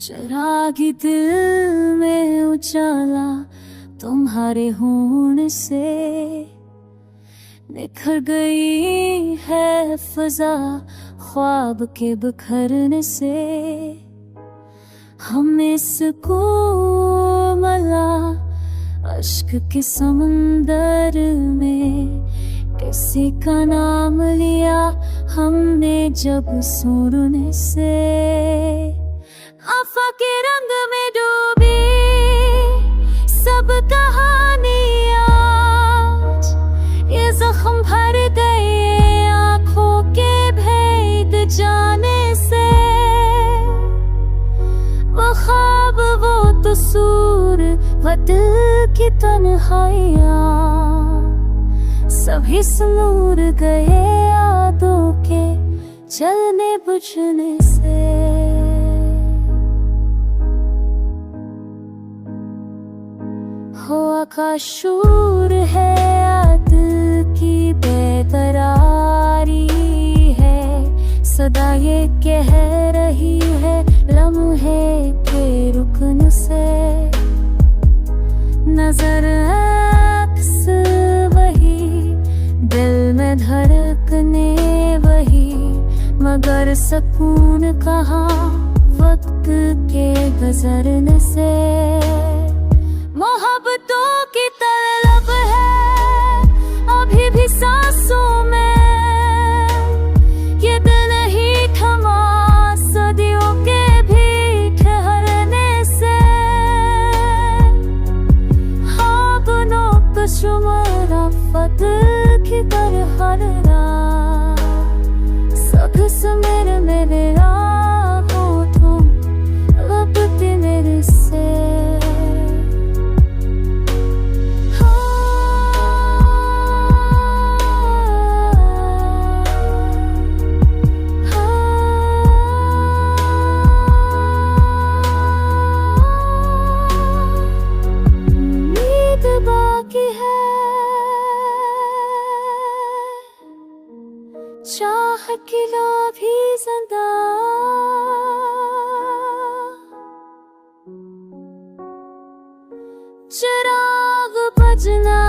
चिरागी दिल में उजाला तुम्हारे होने से, निखर गई है फजा ख्वाब के बिखरने से। हम इसको मला अश्क के समंदर में किसी का नाम लिया हमने जब सुरने से। आफा के रंग में डूबी सब कहानियां, ये जख्म भर गए आंखों के भेद जाने से। वो ख्वाब वो तसूर वो दिल की तन्हाइयां, सभी सुनूर गए यादों के चलने बुझने से। हो आकाश शूर है याद की बेकरारी है, सदा ये कह रही है लम्हे के रुकन से। नजर अक्स वही दिल में धड़कने वही, मगर सुकून कहाँ वक्त के गुजरने से। मोहब्बतों की तलब है अभी भी सांसों में, ये दिल नहीं थमा सदियों के भी ठहरने से। हाँ गुनों का शुमारा फतह की तरह हर रात, सख समेर मेरे आँखों तुम रबते मेरे से। चाह किला भी जिंदा, चिराग बजना